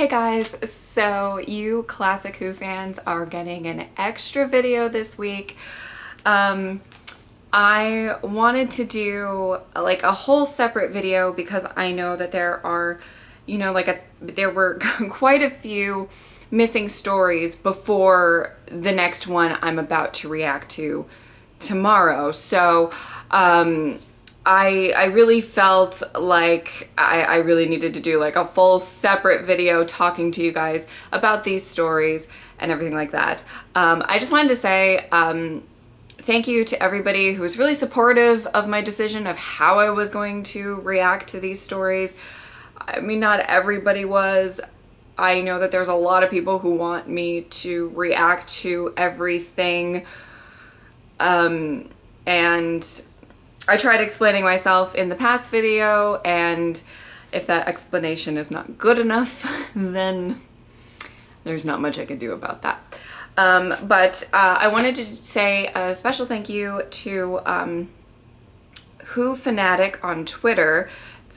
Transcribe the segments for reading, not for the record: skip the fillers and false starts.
Hey guys, so you Classic Who fans are getting an extra video this week. I wanted to do like a whole separate video because I know that there are, there were quite a few missing stories before the next one I'm about to react to tomorrow. So, I really felt like I really needed to do like a full separate video talking to you guys about these stories and everything like that. I just wanted to say thank you to everybody who was really supportive of my decision of how I was going to react to these stories. I mean, not everybody was. I know that there's a lot of people who want me to react to everything. And I tried explaining myself in the past video, and if that explanation is not good enough, then there's not much I can do about that. But I wanted to say a special thank you to Who Fanatic on Twitter,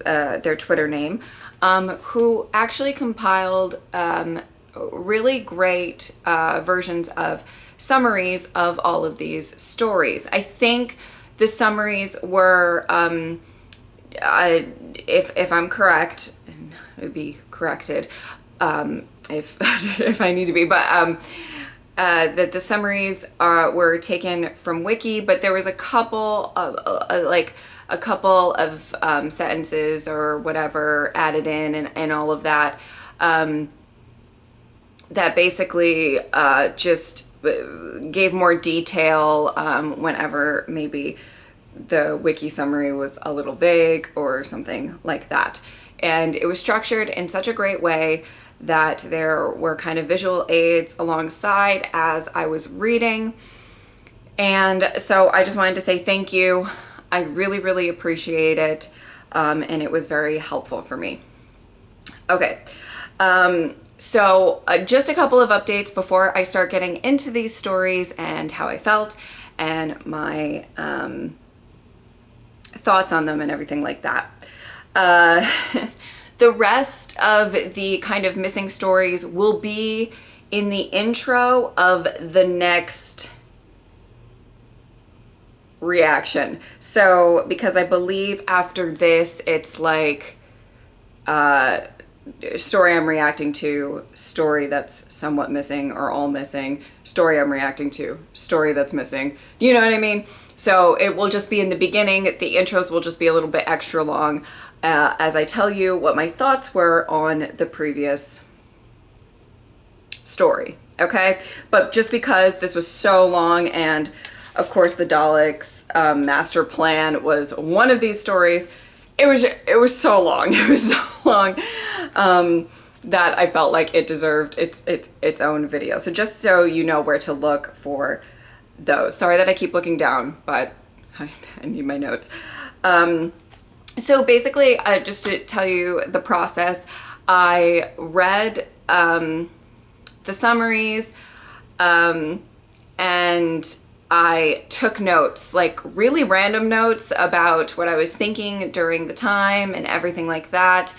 their Twitter name, who actually compiled really great versions of summaries of all of these stories. I think the summaries were, if I'm correct, and it would be corrected if if I need to be, but that the summaries were taken from Wiki, but there was a couple of sentences or whatever added in and all of that that basically just gave more detail whenever maybe the wiki summary was a little vague or something like that. And it was structured in such a great way that there were kind of visual aids alongside as I was reading. And so I just wanted to say thank you. I really, really appreciate it. And it was very helpful for me. Okay. So just a couple of updates before I start getting into these stories and how I felt and my thoughts on them and everything like that. The rest of the kind of missing stories will be in the intro of the next reaction. So because I believe after this it's like story I'm reacting to, story that's somewhat missing or all missing, story I'm reacting to, story that's missing. You know what I mean? So it will just be in the beginning. The intros will just be a little bit extra long as I tell you what my thoughts were on the previous story. Okay? But just because this was so long, and of course the Daleks master plan was one of these stories, it was so long. It was so long that I felt like it deserved its own video. So just so you know where to look for those. Sorry that I keep looking down, but I need my notes. So basically, just to tell you the process, I read the summaries and I took notes, like really random notes about what I was thinking during the time and everything like that.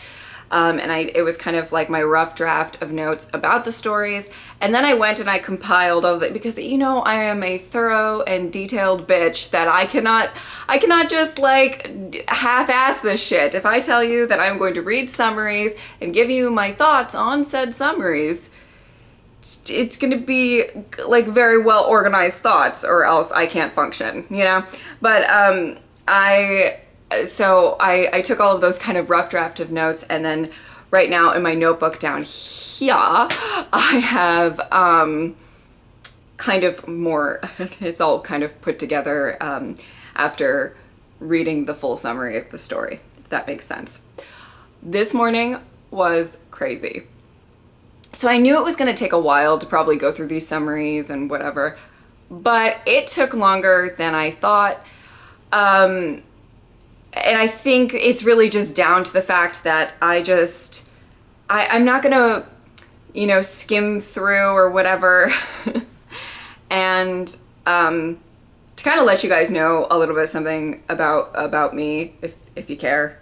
And it was kind of like my rough draft of notes about the stories. And then I went and I compiled all of it because, you know, I am a thorough and detailed bitch that I cannot just like half-ass this shit. If I tell you that I'm going to read summaries and give you my thoughts on said summaries, it's going to be like very well organized thoughts, or else I can't function, you know? But I took all of those kind of rough draft of notes, and then right now in my notebook down here, I have kind of more, it's all kind of put together after reading the full summary of the story, if that makes sense. This morning was crazy. So I knew it was going to take a while to probably go through these summaries and whatever, but it took longer than I thought. And I think it's really just down to the fact that I'm not going to, you know, skim through or whatever. And to kind of let you guys know a little bit of something about me, if you care.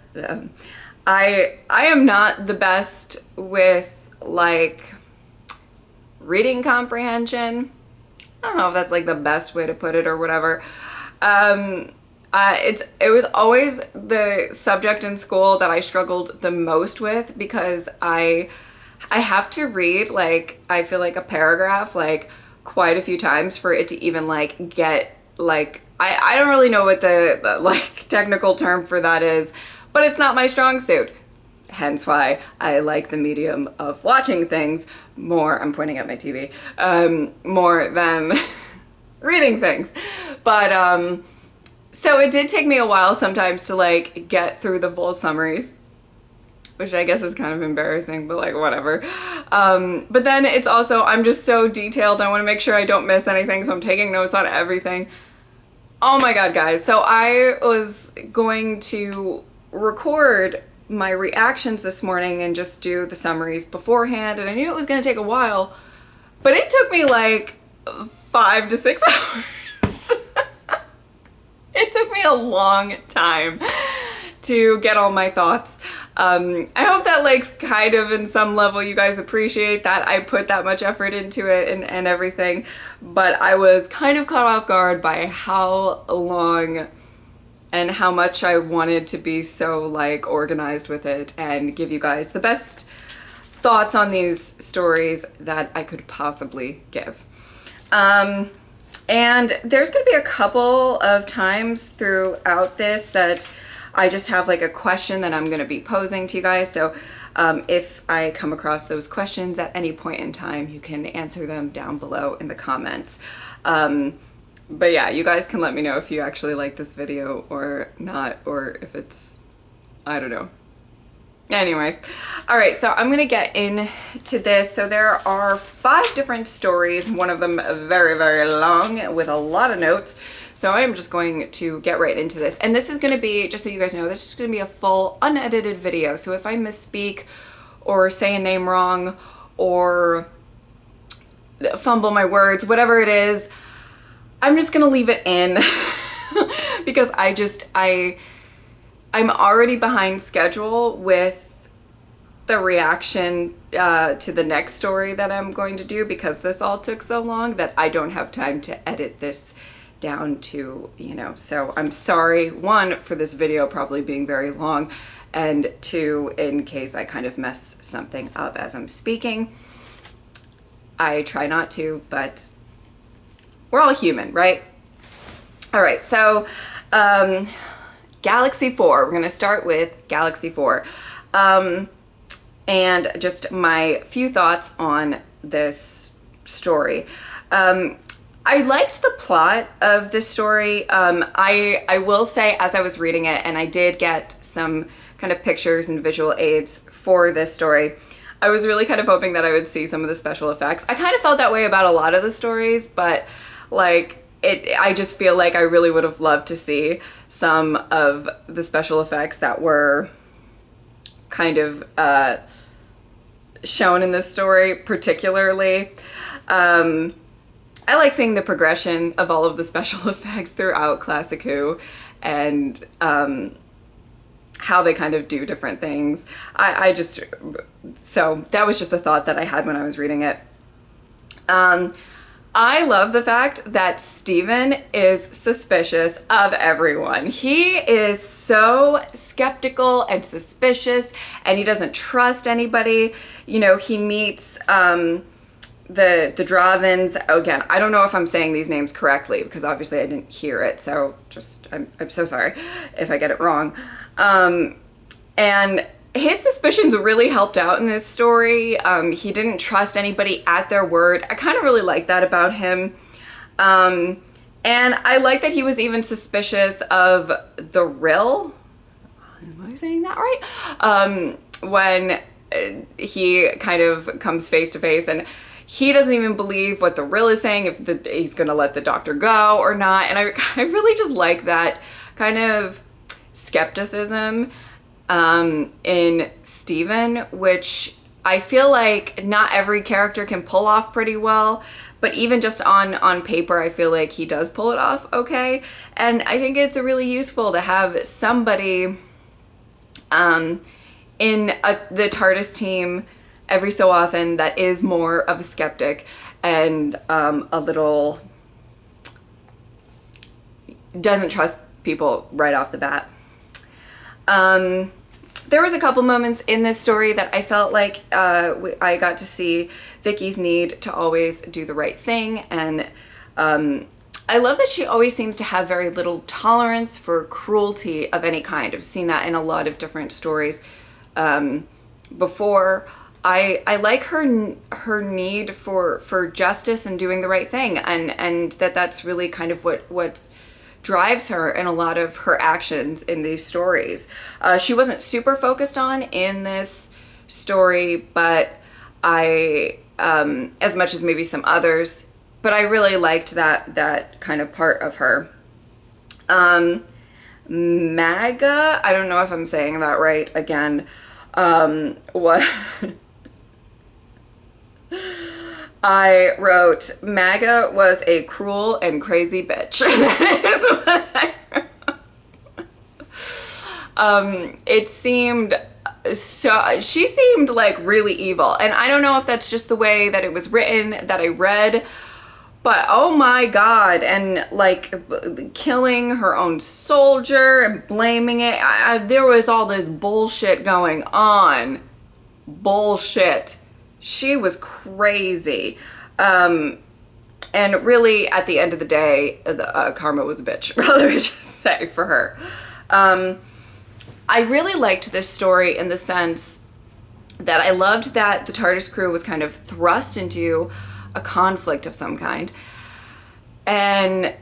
I am not the best with like reading comprehension. I don't know if that's like the best way to put it or whatever. It was always the subject in school that I struggled the most with, because I have to read, like, I feel like a paragraph like quite a few times for it to even like get like, I don't really know what the like technical term for that is, but it's not my strong suit. Hence why I like the medium of watching things more, I'm pointing at my TV, more than reading things. But so it did take me a while sometimes to like get through the full summaries, which I guess is kind of embarrassing, but like whatever. But then it's also, I'm just so detailed. I want to make sure I don't miss anything, so I'm taking notes on everything. Oh my God, guys. So I was going to record my reactions this morning and just do the summaries beforehand, and I knew it was going to take a while, but it took me like 5 to 6 hours. It took me a long time to get all my thoughts. I hope that like kind of in some level you guys appreciate that I put that much effort into it and everything, but I was kind of caught off guard by how long and how much I wanted to be so like organized with it and give you guys the best thoughts on these stories that I could possibly give. And there's gonna be a couple of times throughout this that I just have like a question that I'm gonna be posing to you guys. So if I come across those questions at any point in time, you can answer them down below in the comments. But yeah, you guys can let me know if you actually like this video or not, or if it's, I don't know. Anyway, all right, so I'm gonna get into this. So there are 5 different stories, one of them very, very long with a lot of notes. So I'm just going to get right into this. And this is gonna be, just so you guys know, this is gonna be a full unedited video. So if I misspeak or say a name wrong or fumble my words, whatever it is, I'm just gonna leave it in because I'm already behind schedule with the reaction to the next story that I'm going to do, because this all took so long that I don't have time to edit this down to, you know, so I'm sorry, 1, for this video probably being very long, and 2, in case I kind of mess something up as I'm speaking. I try not to, but we're all human, right? All right, so Galaxy 4, we're gonna start with Galaxy 4. And just my few thoughts on this story. I liked the plot of this story. I will say, as I was reading it, and I did get some kind of pictures and visual aids for this story, I was really kind of hoping that I would see some of the special effects. I kind of felt that way about a lot of the stories, but like, I just feel like I really would have loved to see some of the special effects that were kind of shown in this story particularly. I like seeing the progression of all of the special effects throughout Classic Who, and how they kind of do different things. So that was just a thought that I had when I was reading it. I love the fact that Steven is suspicious of everyone. He is so skeptical and suspicious, and he doesn't trust anybody. You know, he meets the Dravins. Again, I don't know if I'm saying these names correctly, because obviously I didn't hear it, so just, I'm so sorry if I get it wrong. And his suspicions really helped out in this story. He didn't trust anybody at their word. I kind of really like that about him. And I like that he was even suspicious of the Rill. Am I saying that right? When he kind of comes face to face, and he doesn't even believe what the Rill is saying, if he's gonna let the doctor go or not. And I really just like that kind of skepticism in Steven, which I feel like not every character can pull off pretty well, but even just on paper, I feel like he does pull it off okay. And I think it's really useful to have somebody in the TARDIS team every so often that is more of a skeptic and a little doesn't trust people right off the bat. There was a couple moments in this story that I felt like I got to see Vicky's need to always do the right thing, and I love that she always seems to have very little tolerance for cruelty of any kind. I've seen that in a lot of different stories before. I like her need for justice and doing the right thing, and that's really kind of what drives her in a lot of her actions in these stories. She wasn't super focused on in this story, but I as much as maybe some others, but I really liked that kind of part of her. Maga, I don't know if I'm saying that right again. What I wrote, Maga was a cruel and crazy bitch. That is what I wrote. It seemed so, she seemed like really evil, and I don't know if that's just the way that it was written, that I read, but oh my god, and like killing her own soldier and blaming it. There was all this bullshit going on. Bullshit. She was crazy. And really, at the end of the day, karma was a bitch, rather just say, for her. I really liked this story in the sense that I loved that the TARDIS crew was kind of thrust into a conflict of some kind. And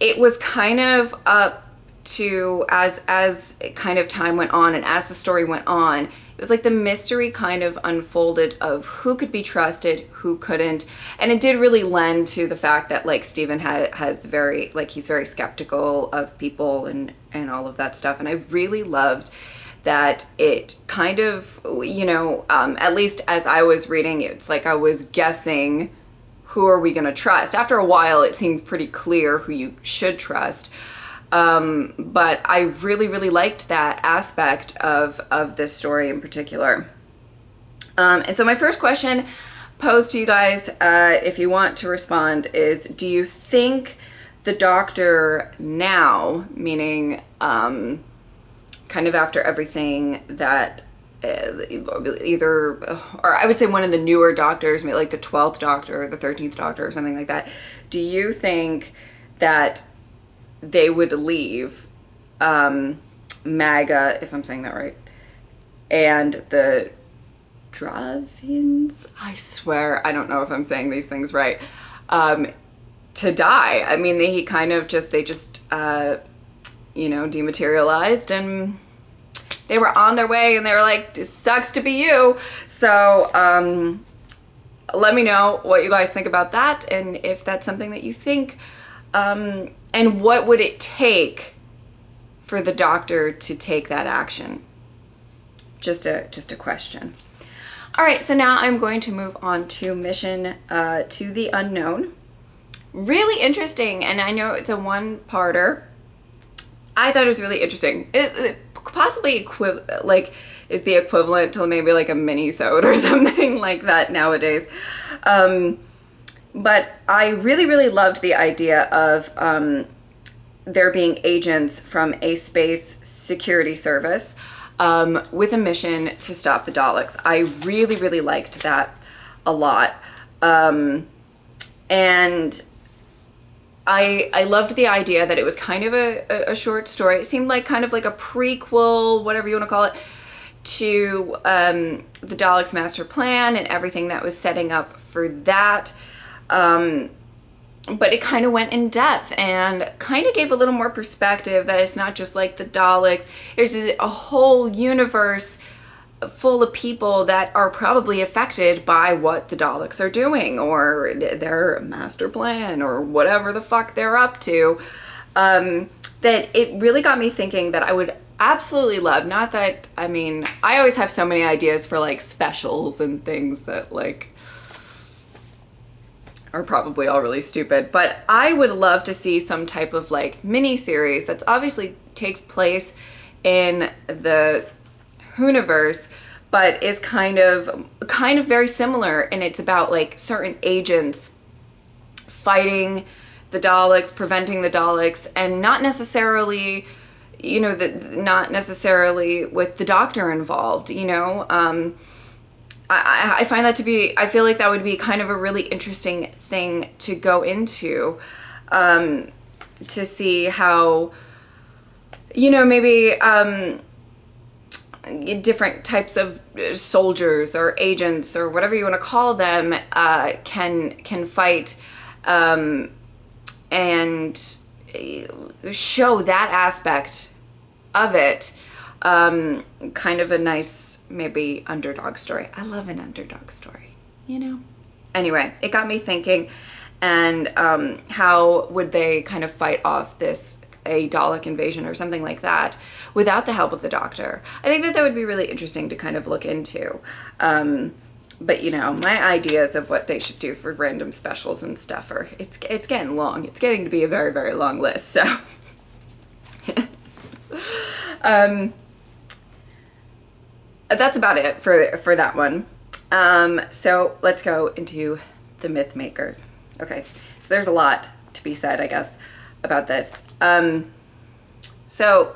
it was kind of up to, as kind of time went on and as the story went on, it was like the mystery kind of unfolded of who could be trusted, who couldn't. And it did really lend to the fact that like Stephen has very, like he's very skeptical of people and all of that stuff. And I really loved that it kind of, you know, at least as I was reading, it's like I was guessing, who are we going to trust? After a while, it seemed pretty clear who you should trust. But I really, really liked that aspect of this story in particular. And so my first question posed to you guys, if you want to respond, is do you think the Doctor now, meaning kind of after everything that either, or I would say one of the newer Doctors, maybe like the 12th Doctor or the 13th Doctor or something like that, do you think that they would leave Maga, if I'm saying that right, and the Dravians, I swear I don't know if I'm saying these things right, to die? I mean, they just you know, dematerialized, and they were on their way, and they were like, it sucks to be you. So let me know what you guys think about that, and if that's something that you think, and what would it take for the Doctor to take that action? Just a question. All right, so now I'm going to move on to Mission to the Unknown. Really interesting, and I know it's a one-parter. I thought it was really interesting. It possibly is the equivalent to maybe like a mini-sode or something like that nowadays. But I really, really loved the idea of there being agents from a space security service with a mission to stop the Daleks. I really, really liked that a lot. And I loved the idea that it was kind of a short story. It seemed like kind of like a prequel, whatever you want to call it, to the Daleks' master plan and everything that was setting up for that. But it kind of went in depth and kind of gave a little more perspective that it's not just like the Daleks. There's a whole universe full of people that are probably affected by what the Daleks are doing or their master plan or whatever the fuck they're up to. That it really got me thinking that I would absolutely love, not that, I mean, I always have so many ideas for like specials and things that like are probably all really stupid, but I would love to see some type of like mini series that's obviously takes place in the Whoniverse, but is kind of very similar, and it's about like certain agents fighting the Daleks, preventing the Daleks, and not necessarily, you know, not necessarily with the Doctor involved, you know. I find that to be, I feel like that would be kind of a really interesting thing to go into, to see how, you know, maybe different types of soldiers or agents or whatever you want to call them can fight, and show that aspect of it. Kind of a nice, maybe, underdog story. I love an underdog story, you know? Anyway, it got me thinking, and how would they kind of fight off a Dalek invasion or something like that without the help of the Doctor? I think that would be really interesting to kind of look into. But, you know, my ideas of what they should do for random specials and stuff it's getting long. It's getting to be a very, very long list, so. That's about it for that one. So let's go into the myth makers. Okay, so there's a lot to be said, I guess, about this. So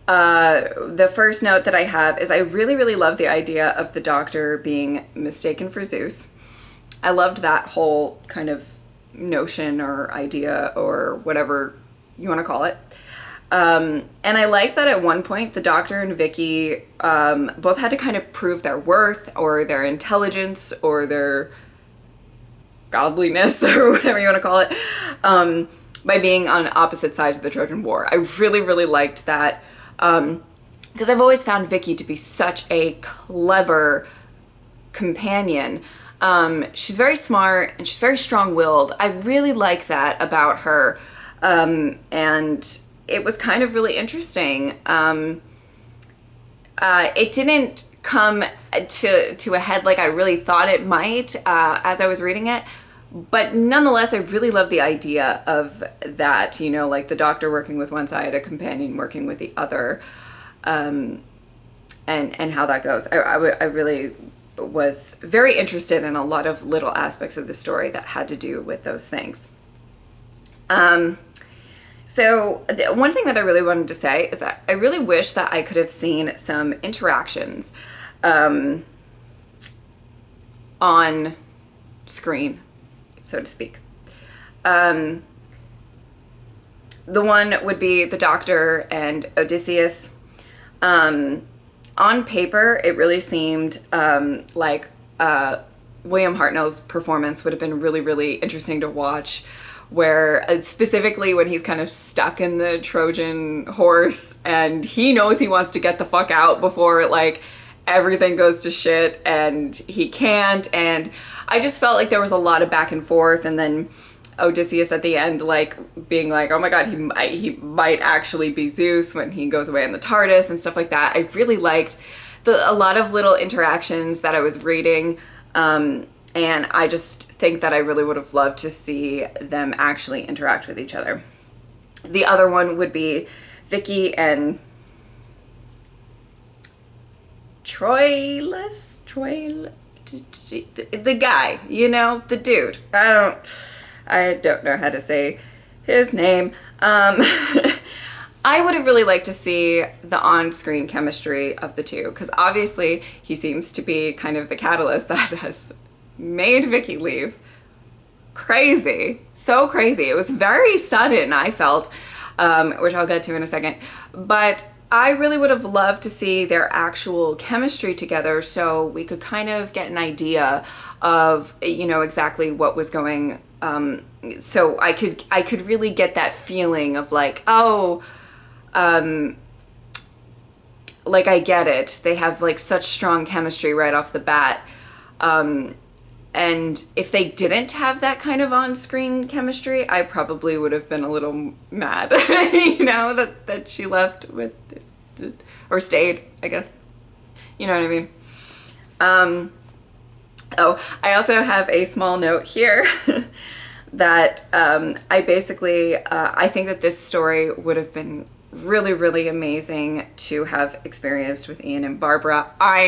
the first note that I have is I really, really love the idea of the Doctor being mistaken for Zeus. I loved that whole kind of notion or idea or whatever you want to call it. And I liked that at one point the Doctor and Vicky both had to kind of prove their worth or their intelligence or their godliness or whatever you want to call it, by being on opposite sides of the Trojan War. I really, really liked that, because I've always found Vicky to be such a clever companion. She's very smart and she's very strong-willed. I really like that about her, and it was kind of really interesting. It didn't come to a head like I really thought it might as I was reading it, but nonetheless, I really love the idea of that, you know, like the Doctor working with one side, a companion working with the other, and how that goes. I really was very interested in a lot of little aspects of the story that had to do with those things. So one thing that I really wanted to say is that I really wish that I could have seen some interactions on screen, so to speak. The one would be the Doctor and Odysseus. On paper, it really seemed like William Hartnell's performance would have been really, really interesting to watch, where specifically when he's kind of stuck in the Trojan horse and he knows he wants to get the fuck out before like everything goes to shit and he can't, and I just felt like there was a lot of back and forth, and then Odysseus at the end like being like, oh my god, he might actually be Zeus when he goes away in the TARDIS and stuff like that. I really liked a lot of little interactions that I was reading, and I just think that I really would have loved to see them actually interact with each other. The other one would be Vicky and the guy, you know, the dude. I don't know how to say his name. I would have really liked to see the on-screen chemistry of the two, because obviously he seems to be kind of the catalyst that has made Vicky leave. Crazy. So crazy. It was very sudden, I felt, which I'll get to in a second. But I really would have loved to see their actual chemistry together so we could kind of get an idea of, you know, exactly what was going, so I could really get that feeling of like, oh, like I get it. They have like such strong chemistry right off the bat. And if they didn't have that kind of on-screen chemistry, I probably would have been a little mad, you know, that she left with, or stayed, I guess. You know what I mean? Oh, I also have a small note here that I basically, I think that this story would have been really, really amazing to have experienced with Ian and Barbara. I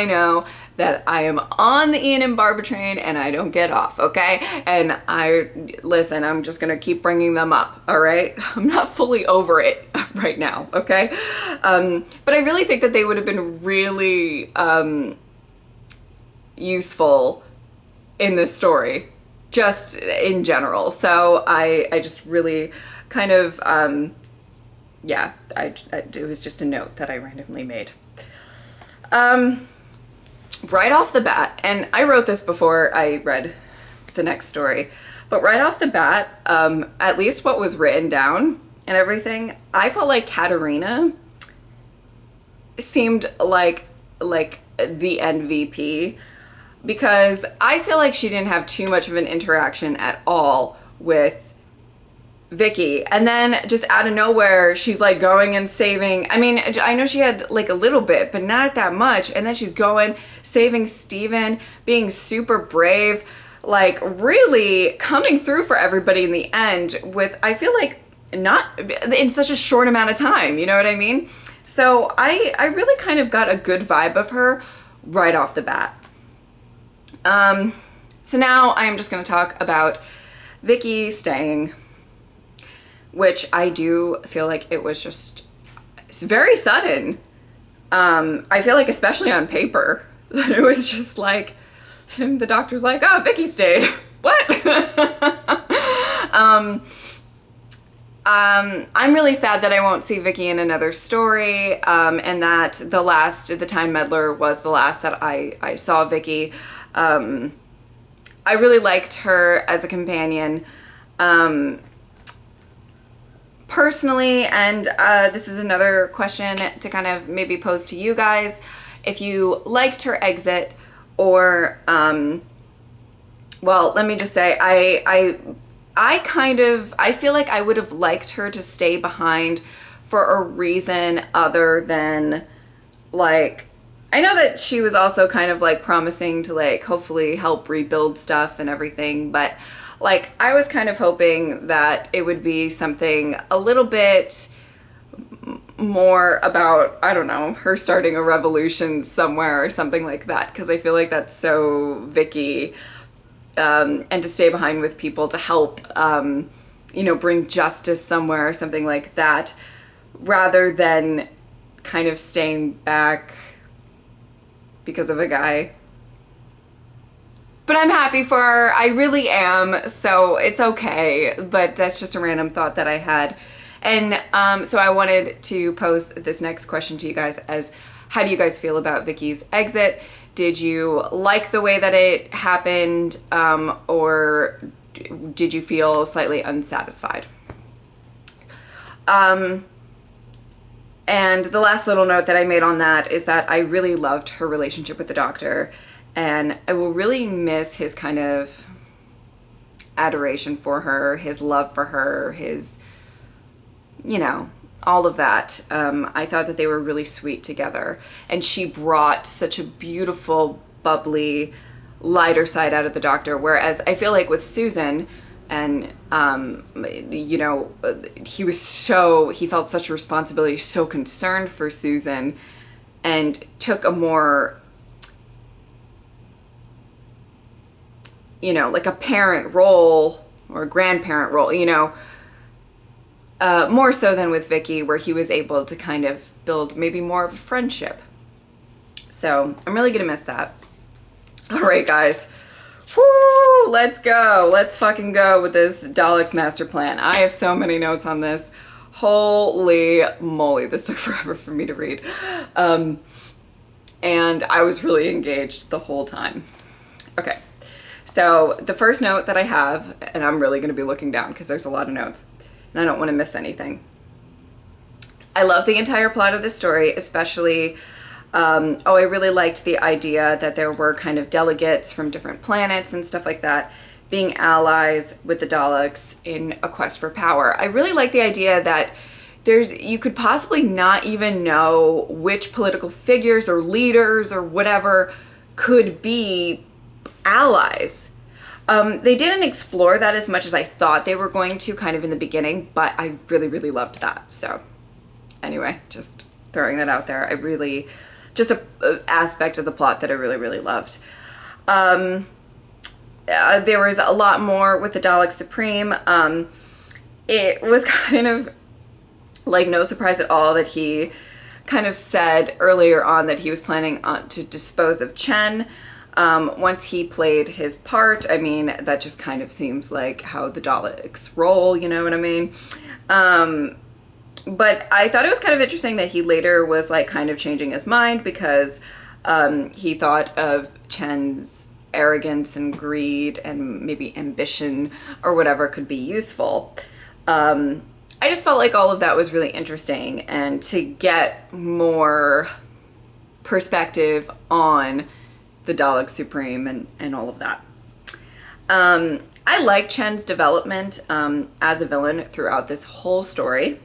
know that I am on the Ian and Barbara train and I don't get off, okay? And I'm just gonna keep bringing them up, all right? I'm not fully over it right now, okay? But I really think that they would have been really useful in this story, just in general. So I just really kind of, it was just a note that I randomly made. Right off the bat, and I wrote this before I read the next story, but right off the bat, at least what was written down and everything, I felt like Katerina seemed like the MVP, because I feel like she didn't have too much of an interaction at all with Vicky, and then just out of nowhere she's like going and saving. I mean, I know she had like a little bit, but not that much, and then she's going saving Steven, being super brave, like really coming through for everybody in the end with, I feel like, not in such a short amount of time, you know what I mean? So I really kind of got a good vibe of her right off the bat. So now I am just going to talk about Vicky staying, which I do feel like it's very sudden. I feel like, especially on paper, it was just like, the doctor's like, oh, Vicky stayed. What? I'm really sad that I won't see Vicky in another story, and that the Time Meddler was the last that I saw Vicky. I really liked her as a companion. Personally, and this is another question to kind of maybe pose to you guys, if you liked her exit, or well, let me just say, I feel like I would have liked her to stay behind for a reason other than, like, I know that she was also kind of like promising to like hopefully help rebuild stuff and everything, but like, I was kind of hoping that it would be something a little bit more about, I don't know, her starting a revolution somewhere or something like that, because I feel like that's so Vicky, and to stay behind with people to help, bring justice somewhere or something like that, rather than kind of staying back because of a guy. But I'm happy for her, I really am, so it's okay, but that's just a random thought that I had. And so I wanted to pose this next question to you guys as, how do you guys feel about Vicky's exit? Did you like the way that it happened, or did you feel slightly unsatisfied? And the last little note that I made on that is that I really loved her relationship with the doctor, and I will really miss his kind of adoration for her, his love for her, his, all of that. I thought that they were really sweet together, and she brought such a beautiful, bubbly, lighter side out of the doctor, whereas I feel like with Susan, and he felt such a responsibility, so concerned for Susan, and took a more, like a parent role or a grandparent role, more so than with Vicky, where he was able to kind of build maybe more of a friendship. So I'm really gonna miss that. All right, guys. Woo, let's go. Let's fucking go with this Daleks master plan. I have so many notes on this. Holy moly, this took forever for me to read. And I was really engaged the whole time. Okay, so the first note that I have, and I'm really gonna be looking down because there's a lot of notes, and I don't want to miss anything. I love the entire plot of the story, especially, I really liked the idea that there were kind of delegates from different planets and stuff like that being allies with the Daleks in a quest for power. I really like the idea that you could possibly not even know which political figures or leaders or whatever could be allies. They didn't explore that as much as I thought they were going to kind of in the beginning, but I really, really loved that. So anyway, just throwing that out there. Just a aspect of the plot that I really, really loved. There was a lot more with the Dalek Supreme. It was kind of like no surprise at all that he kind of said earlier on that he was planning to dispose of Chen once he played his part. I mean, that just kind of seems like how the Daleks roll, you know what I mean? But I thought it was kind of interesting that he later was like kind of changing his mind because he thought of Chen's arrogance and greed and maybe ambition or whatever could be useful. I just felt like all of that was really interesting, and to get more perspective on the Dalek Supreme and all of that. I like Chen's development as a villain throughout this whole story.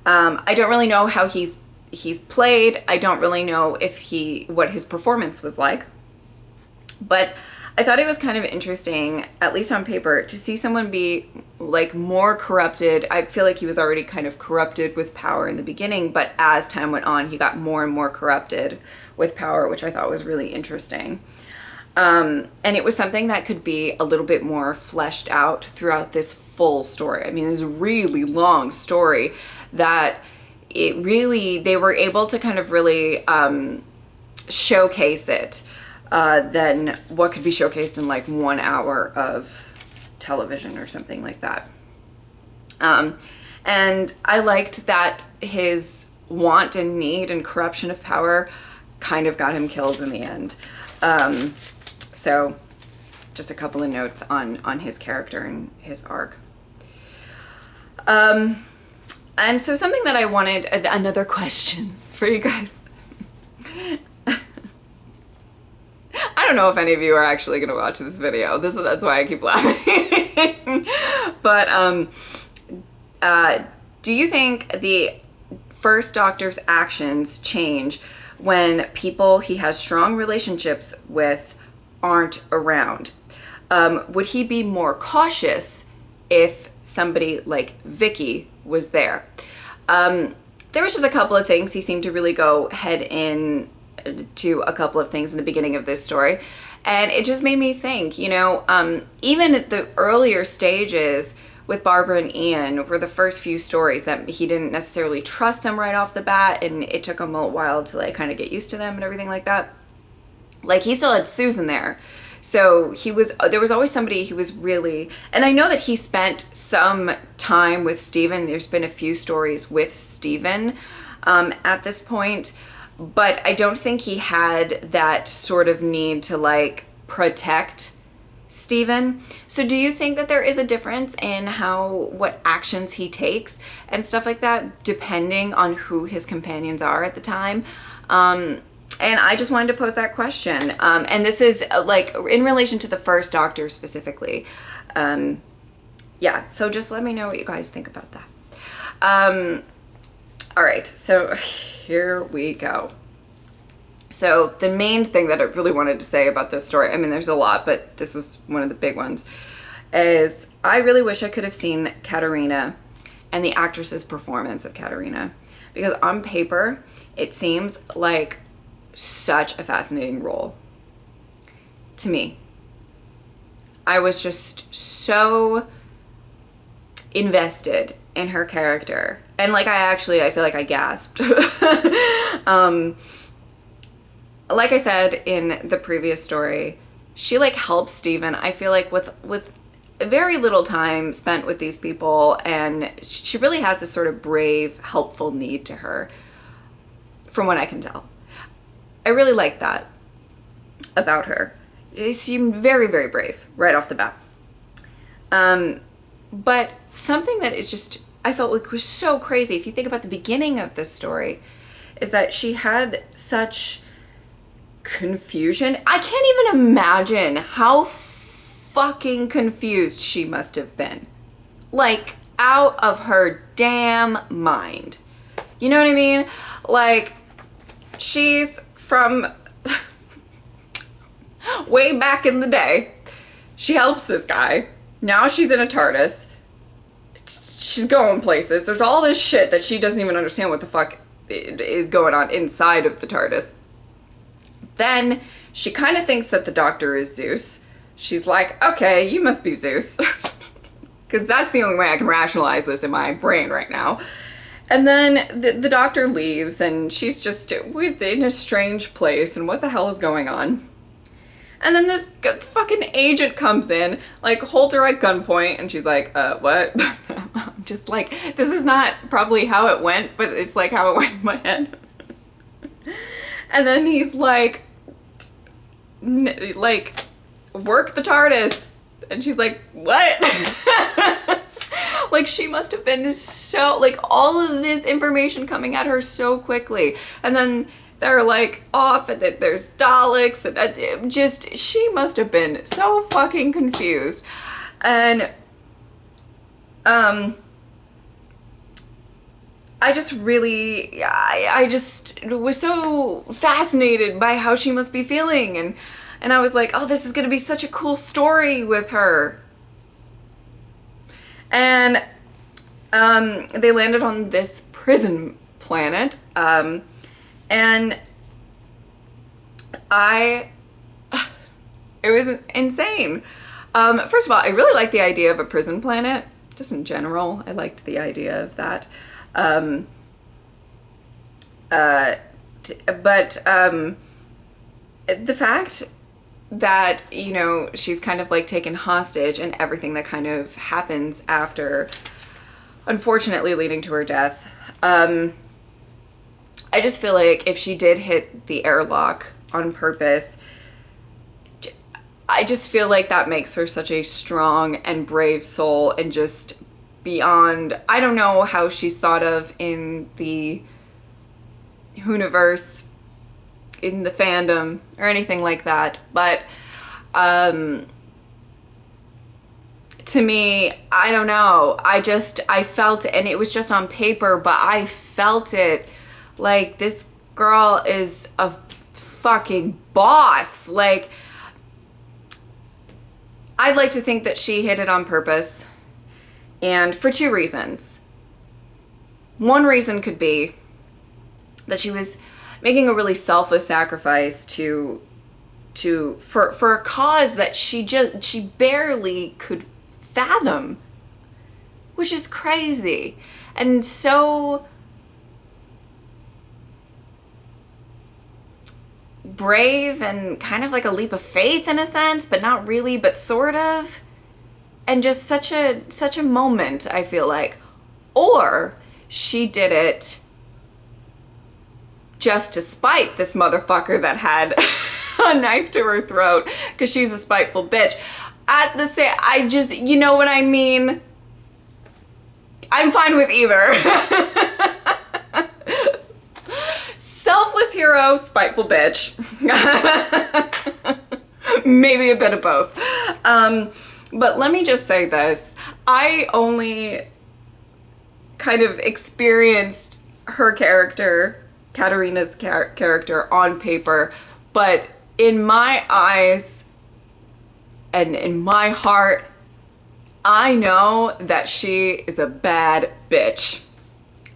I don't really know how he's played. I don't really know what his performance was like. But I thought it was kind of interesting, at least on paper, to see someone be like more corrupted. I feel like he was already kind of corrupted with power in the beginning, but as time went on, he got more and more corrupted with power, which I thought was really interesting. And it was something that could be a little bit more fleshed out throughout this full story. I mean, it's a really long story that they were able to kind of really showcase it than what could be showcased in like 1 hour of television or something like that. And I liked that his want and need and corruption of power kind of got him killed in the end. So just a couple of notes on his character and his arc. And so something that I wanted, another question for you guys. I don't know if any of you are actually going to watch this video. That's why I keep laughing. But do you think the First Doctor's actions change when people he has strong relationships with aren't around? Would he be more cautious if somebody like Vicky was there? There was just a couple of things. He seemed to really go head in to a couple of things in the beginning of this story, and it just made me think, even at the earlier stages with Barbara and Ian were the first few stories that he didn't necessarily trust them right off the bat, and it took him a while to like kind of get used to them and everything like that. Like, he still had Susan there, so there was always somebody who was really, and I know that he spent some time with Stephen. There's been a few stories with Stephen at this point, but I don't think he had that sort of need to like protect Stephen. So do you think that there is a difference in what actions he takes and stuff like that, depending on who his companions are at the time? And I just wanted to pose that question. And this is like in relation to the First Doctor specifically. Yeah, so just let me know what you guys think about that. All right, so here we go. So the main thing that I really wanted to say about this story, I mean, there's a lot, but this was one of the big ones, is I really wish I could have seen Katarina and the actress's performance of Katarina, because on paper, it seems like such a fascinating role to me. I was just so invested in her character, and like I feel like I gasped. Like I said in the previous story, she like helps Stephen, I feel like, with very little time spent with these people, and she really has this sort of brave, helpful need to her, from what I can tell. I really like that about her. She seemed very, very brave right off the bat. But something that is just, I felt like was so crazy, if you think about the beginning of this story, is that she had such confusion. I can't even imagine how fucking confused she must have been. Like, out of her damn mind. You know what I mean? Like, she's from way back in the day. She helps this guy. Now she's in a TARDIS. She's going places. There's all this shit that she doesn't even understand what the fuck is going on inside of the TARDIS. Then she kind of thinks that the Doctor is Zeus. She's like, okay, you must be Zeus. Because that's the only way I can rationalize this in my brain right now. And then the Doctor leaves, and she's just in a strange place, and what the hell is going on? And then this fucking agent comes in, like, holds her at gunpoint, and she's like, what? I'm just like, this is not probably how it went, but it's like how it went in my head. And then he's like, work the TARDIS. And she's like, what? Like, she must have been so, like, all of this information coming at her so quickly. And then they're like off, and that there's Daleks, and just, she must have been so fucking confused. And I just really, I just was so fascinated by how she must be feeling, and I was like, oh, this is gonna be such a cool story with her. And they landed on this prison planet, and it was insane. First of all, I really like the idea of a prison planet, just in general. I liked the idea of that. But the fact that, you know, she's kind of like taken hostage, and everything that kind of happens after, unfortunately leading to her death, I just feel like if she did hit the airlock on purpose, I just feel like that makes her such a strong and brave soul, and just beyond, I don't know how she's thought of in the Hooniverse, in the fandom, or anything like that, but to me, I don't know, I felt it, and it was just on paper, but I felt it. Like, this girl is a fucking boss. Like, I'd like to think that she hit it on purpose, and for two reasons. One reason could be that she was making a really selfless sacrifice for a cause that she barely could fathom, which is crazy, and so brave, and kind of like a leap of faith in a sense, but not really, but sort of, and just such a moment, I feel like. Or she did it just to spite this motherfucker that had a knife to her throat, because she's a spiteful bitch. At the same, I just, you know what I mean? I'm fine with either. Selfless hero, spiteful bitch. Maybe a bit of both. But let me just say this. I only kind of experienced her character, Katarina's character, on paper, but in my eyes and in my heart, I know that she is a bad bitch.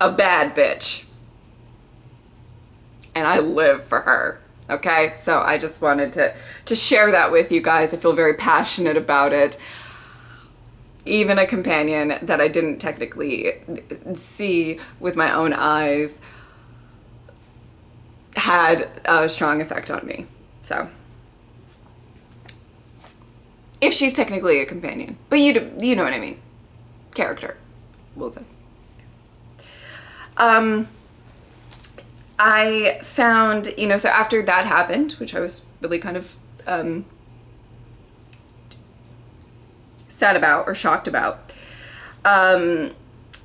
A bad bitch. And I live for her, okay? So I just wanted to share that with you guys. I feel very passionate about it. Even a companion that I didn't technically see with my own eyes had a strong effect on me. So, if she's technically a companion, but you know what I mean. Character, we'll say. I found, you know, so after that happened, which I was really kind of sad about, or shocked about,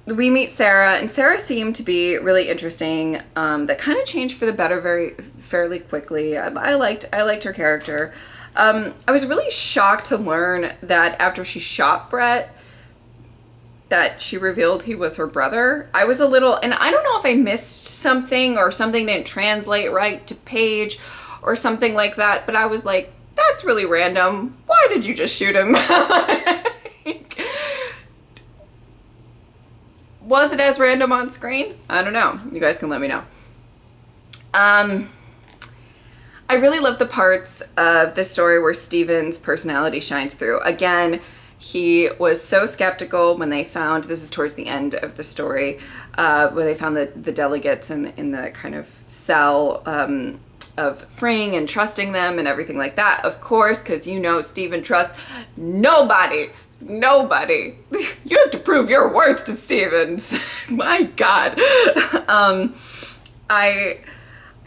we meet Sarah, and Sarah seemed to be really interesting. That kind of changed for the better fairly quickly. I liked her character. I was really shocked to learn that after she shot Brett, that she revealed he was her brother. I was a little, and I don't know if I missed something, or something didn't translate right to page or something like that, but I was like, that's really random. Why did you just shoot him? Like, was it as random on screen? I don't know. You guys can let me know. I really love the parts of this story where Stephen's personality shines through. Again, he was so skeptical when they found, this is towards the end of the story, when they found the delegates in the kind of cell of freeing and trusting them and everything like that. Of course, because you know Stephen trusts nobody. Nobody. You have to prove your worth to Stevens. My God.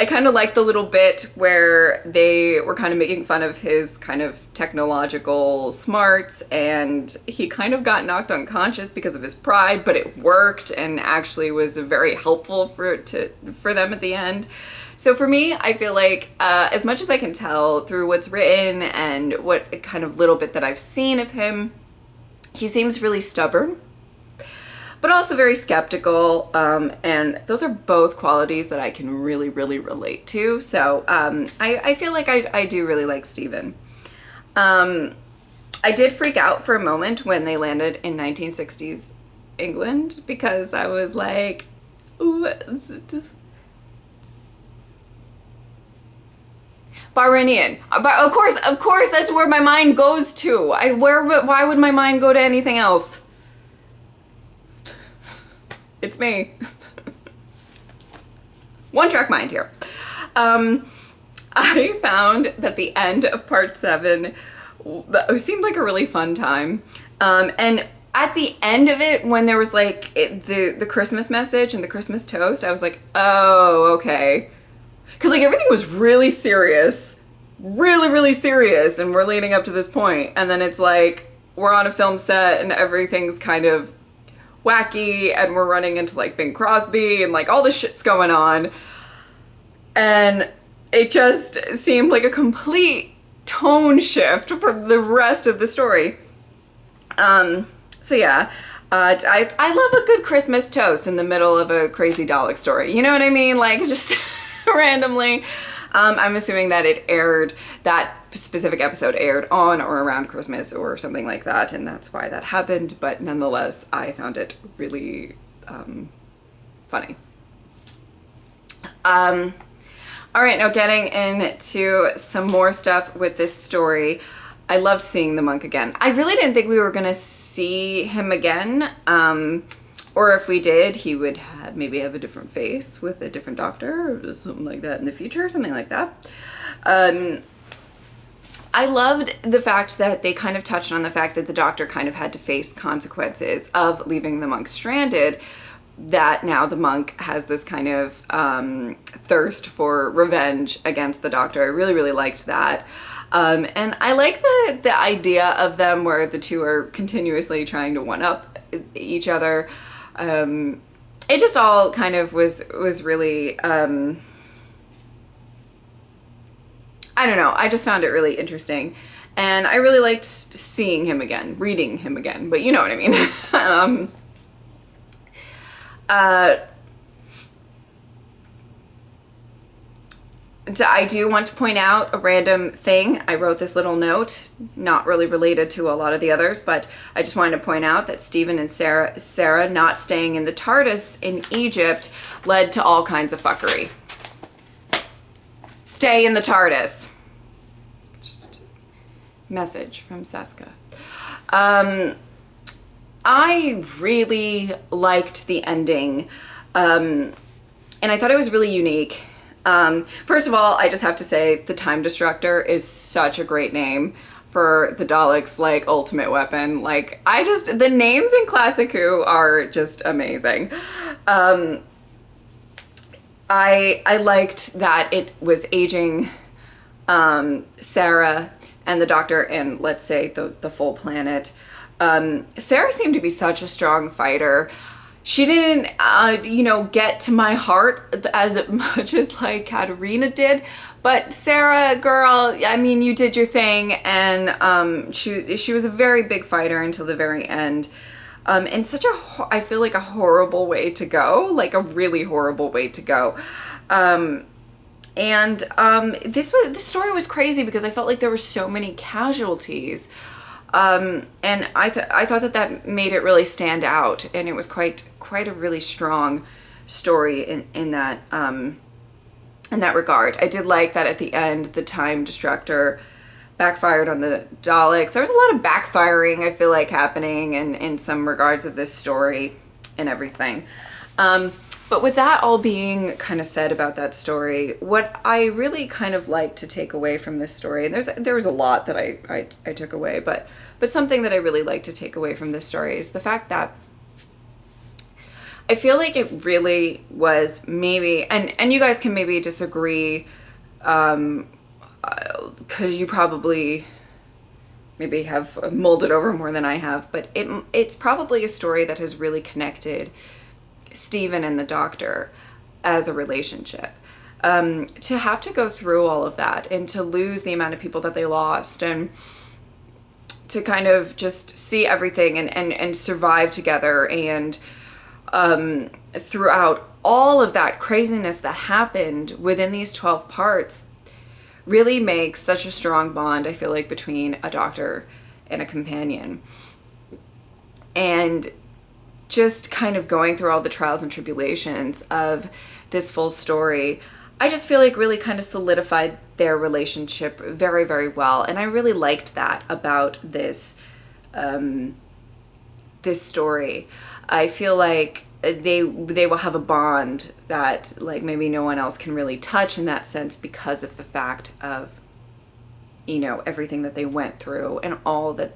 I kind of like the little bit where they were kind of making fun of his kind of technological smarts, and he kind of got knocked unconscious because of his pride, but it worked and actually was very helpful for them at the end. So for me, I feel like as much as I can tell through what's written and what kind of little bit that I've seen of him, he seems really stubborn, but also very skeptical, and those are both qualities that I can really, really relate to. So I feel like I do really like Stephen. I did freak out for a moment when they landed in 1960s England, because I was like, ooh, Bahrainian. But of course, that's where my mind goes to. Why would my mind go to anything else? It's me. One track mind here. I found that the end of part 7 seemed like a really fun time. And at the end of it, when there was like the Christmas message and the Christmas toast, I was like, oh, okay. Because like everything was really serious. Really, really serious. And we're leading up to this point. And then it's like, we're on a film set and everything's kind of wacky, and we're running into like Bing Crosby and like all this shit's going on, and it just seemed like a complete tone shift from the rest of the story. So yeah, I love a good Christmas toast in the middle of a crazy Dalek story, you know what I mean? Like just randomly. I'm assuming that that specific episode aired on or around Christmas or something like that, and that's why that happened, but nonetheless, I found it really funny. All right, now getting into some more stuff with this story. I loved seeing the monk again. I really didn't think we were gonna see him again, or if we did, he would maybe have a different face with a different doctor or something like that in the future, something like that. I loved the fact that they kind of touched on the fact that the doctor kind of had to face consequences of leaving the monk stranded, that now the monk has this kind of thirst for revenge against the doctor. I really, really liked that. And I like the idea of them where the two are continuously trying to one-up each other. It just all kind of was really, I don't know, I just found it really interesting. And I really liked seeing him again, reading him again, but you know what I mean. I do want to point out a random thing. I wrote this little note, not really related to a lot of the others, but I just wanted to point out that Stephen and Sarah not staying in the TARDIS in Egypt led to all kinds of fuckery. Stay in the TARDIS. Just message from Seska. I really liked the ending, and I thought it was really unique. First of all, I just have to say the Time Destructor is such a great name for the Daleks' like ultimate weapon. Like the names in Classic Who are just amazing. I liked that it was aging Sarah and the Doctor and, let's say, the full planet. Sarah seemed to be such a strong fighter. She didn't, get to my heart as much as like Katarina did, but Sarah, girl, I mean, you did your thing, and she was a very big fighter until the very end, and I feel like a horrible way to go, like a really horrible way to go, and And this story was crazy because I felt like there were so many casualties. And I thought that made it really stand out, and it was quite a really strong story in that regard. I did like that at the end, the time destructor backfired on the Daleks. There was a lot of backfiring, I feel like, happening in some regards of this story and everything. But with that all being kind of said about that story, what I really kind of like to take away from this story, and there was a lot that I took away, but something that I really like to take away from this story is the fact that I feel like it really was maybe, and you guys can maybe disagree, because you probably maybe have mulled it over more than I have, but it's probably a story that has really connected Stephen and the Doctor as a relationship. To have to go through all of that and to lose the amount of people that they lost, and to kind of just see everything and survive together, and throughout all of that craziness that happened within these 12 parts really makes such a strong bond, I feel like, between a Doctor and a companion. And just kind of going through all the trials and tribulations of this full story, I just feel like really kind of solidified their relationship very, very well. And I really liked that about this this story. I feel like they will have a bond that, like, maybe no one else can really touch in that sense, because of the fact of, you know, everything that they went through and all the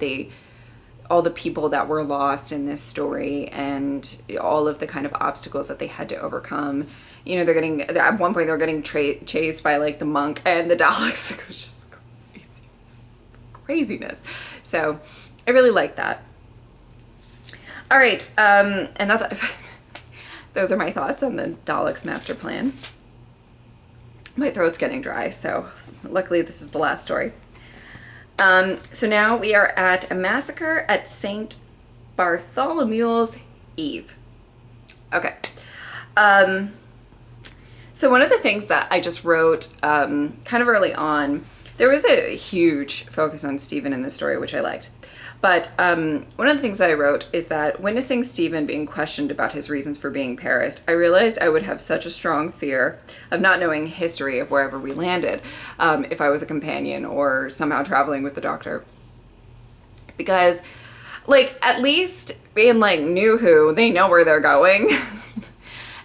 people that were lost in this story, and all of the kind of obstacles that they had to overcome. You know, at one point they were getting chased by, like, the monk and the Daleks. It was just craziness. So I really like that. All right, and those are my thoughts on the Daleks master plan. My throat's getting dry, so luckily this is the last story. So now we are at A Massacre at St Bartholomew's Eve. Okay. So one of the things that I just wrote kind of early on, there was a huge focus on Stephen in this story, which I liked. But one of the things that I wrote is that witnessing Stephen being questioned about his reasons for being Paris, I realized I would have such a strong fear of not knowing history of wherever we landed, if I was a companion or somehow traveling with the Doctor. Because, like, at least in, like, New Who, they know where they're going.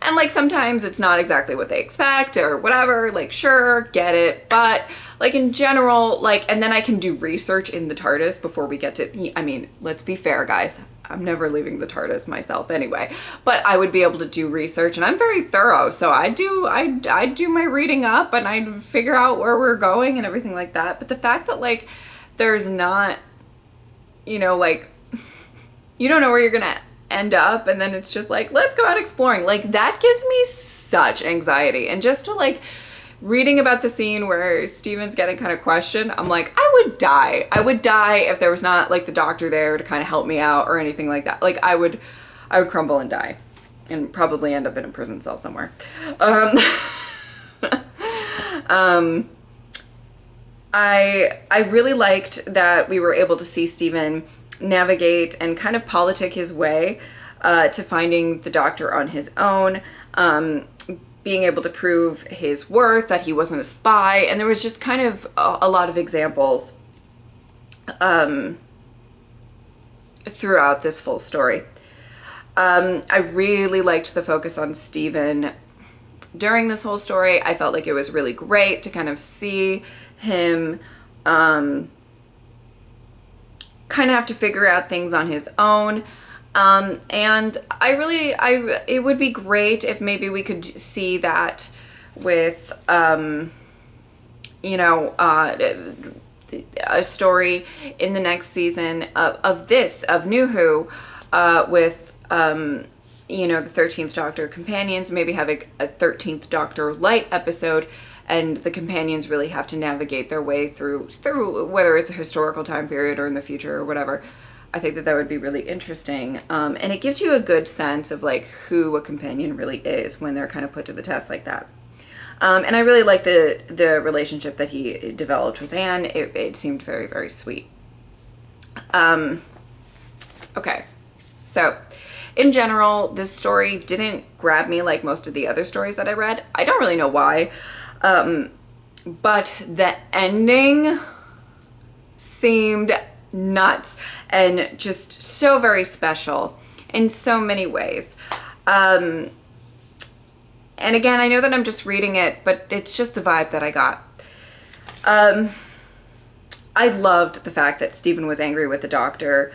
And, like, sometimes it's not exactly what they expect or whatever. Like, sure, get it. But, like, in general, like, and then I can do research in the TARDIS before we get to, I mean, let's be fair, guys. I'm never leaving the TARDIS myself anyway. But I would be able to do research, and I'm very thorough. So I do my reading up, and I figure out where we're going and everything like that. But the fact that, like, there's not, you know, like, you don't know where you're going to end up, and then it's just like, let's go out exploring. Like, that gives me such anxiety. And just to, like, reading about the scene where Stephen's getting kind of questioned, I'm like, I would die. I would die if there was not, like, the Doctor there to kind of help me out or anything like that. Like, I would crumble and die, and probably end up in a prison cell somewhere. I really liked that we were able to see Stephen navigate and kind of politic his way to finding the Doctor on his own, being able to prove his worth, that he wasn't a spy, and there was just kind of a lot of examples throughout this full story. I really liked the focus on Stephen during this whole story. I felt like it was really great to kind of see him kind of have to figure out things on his own. And it would be great if maybe we could see that with, you know, a story in the next season of New Who, with, you know, the 13th Doctor companions, maybe have a 13th Doctor light episode, and the companions really have to navigate their way through whether it's a historical time period or in the future or whatever. I think that would be really interesting. And it gives you a good sense of, like, who a companion really is when they're kind of put to the test like that. And I really liked the relationship that he developed with Anne. It seemed very, very sweet. Okay, so in general, this story didn't grab me like most of the other stories that I read. I don't really know why, but the ending seemed nuts and just so very special in so many ways. And again, I know that I'm just reading it, but it's just the vibe that I got. I loved the fact that Stephen was angry with the Doctor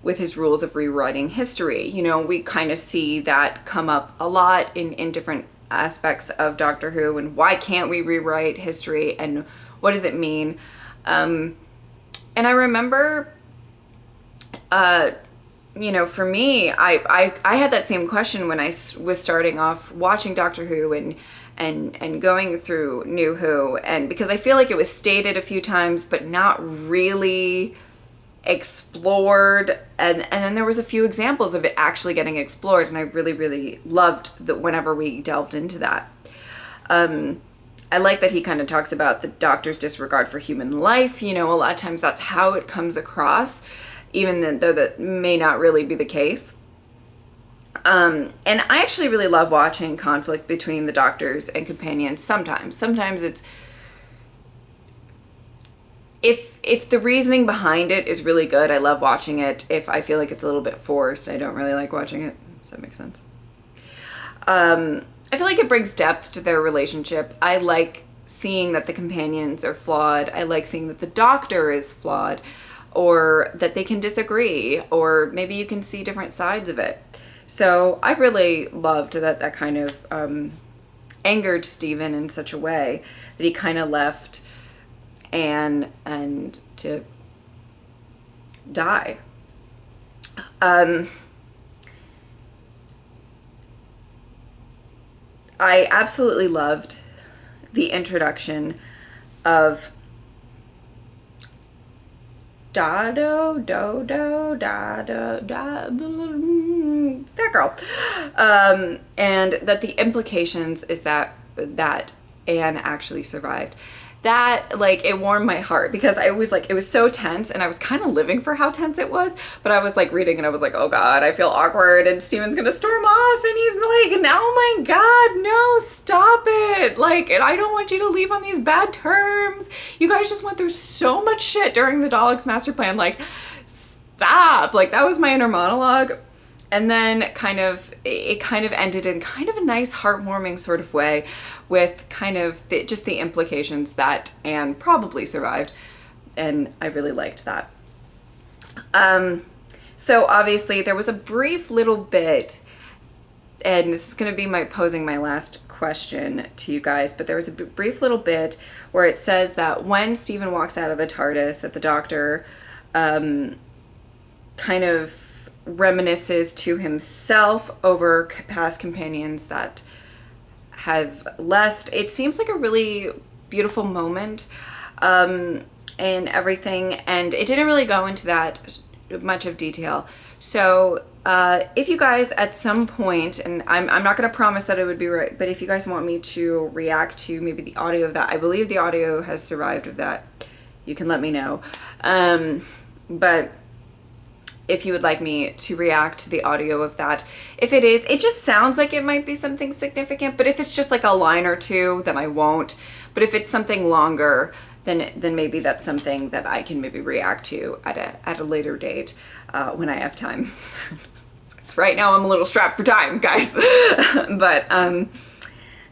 with his rules of rewriting history. You know, we kind of see that come up a lot in different aspects of Doctor Who, and why can't we rewrite history, and what does it mean? And I remember, you know, for me, I had that same question when I was starting off watching Doctor Who and going through New Who, and because I feel like it was stated a few times but not really explored, and then there was a few examples of it actually getting explored, and I really loved that whenever we delved into that. I like that he kind of talks about the Doctor's disregard for human life. You know, a lot of times that's how it comes across, even though that may not really be the case. And I actually really love watching conflict between the Doctors and companions sometimes. Sometimes it's, if the reasoning behind it is really good, I love watching it. If I feel like it's a little bit forced, I don't really like watching it. Does that make sense? I feel like it brings depth to their relationship. I like seeing that the companions are flawed. I like seeing that the Doctor is flawed, or that they can disagree, or maybe you can see different sides of it. So I really loved that kind of angered Stephen in such a way that he kind of left Anne and to die. I absolutely loved the introduction of that girl, and that the implications is that Anne actually survived. That, like, it warmed my heart, because I was like, it was so tense, and I was kind of living for how tense it was, but I was like reading and I was like, oh god, I feel awkward, and Steven's gonna storm off, and he's like, oh my god, no, stop it, like, and I don't want you to leave on these bad terms. You guys just went through so much shit during the Daleks master plan, like, stop. Like, that was my inner monologue. And then it kind of ended in kind of a nice, heartwarming sort of way, with kind of just the implications that Anne probably survived. And I really liked that. So obviously there was a brief little bit, and this is going to be posing my last question to you guys, but there was a brief little bit where it says that when Stephen walks out of the TARDIS, that the Doctor kind of reminisces to himself over past companions that have left. It seems like a really beautiful moment, and everything, and it didn't really go into that much of detail. So if you guys at some point, and I'm not going to promise that it would be right, but if you guys want me to react to maybe the audio of that, I believe the audio has survived of that, you can let me know. But if you would like me to react to the audio of that. If it is, it just sounds like it might be something significant, but if it's just like a line or two, then I won't. But if it's something longer, then maybe that's something that I can maybe react to at a later date, when I have time. Because right now I'm a little strapped for time, guys. But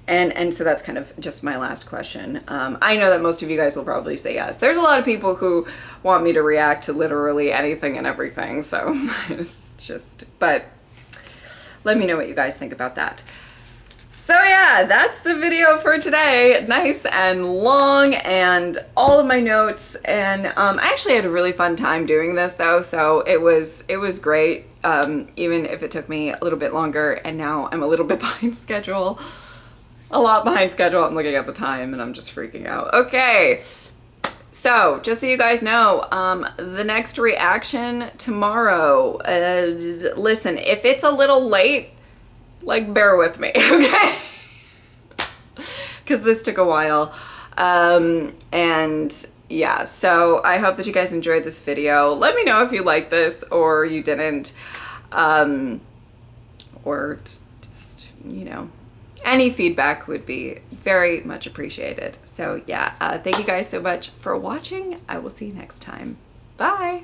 and so that's kind of just my last question. I know that most of you guys will probably say yes. There's a lot of people who want me to react to literally anything and everything, so it's just, but let me know what you guys think about that. So yeah, that's the video for today. Nice and long, and all of my notes, and I actually had a really fun time doing this though, so it was great, even if it took me a little bit longer, and now I'm a little bit behind schedule. A lot behind schedule. I'm looking at the time and I'm just freaking out. Okay, so just so you guys know, the next reaction tomorrow, listen, if it's a little late, like, bear with me, okay? because this took a while. And yeah, so I hope that you guys enjoyed this video. Let me know if you liked this or you didn't. Or just, you know, any feedback would be very much appreciated. So yeah, thank you guys so much for watching. I will see you next time. Bye.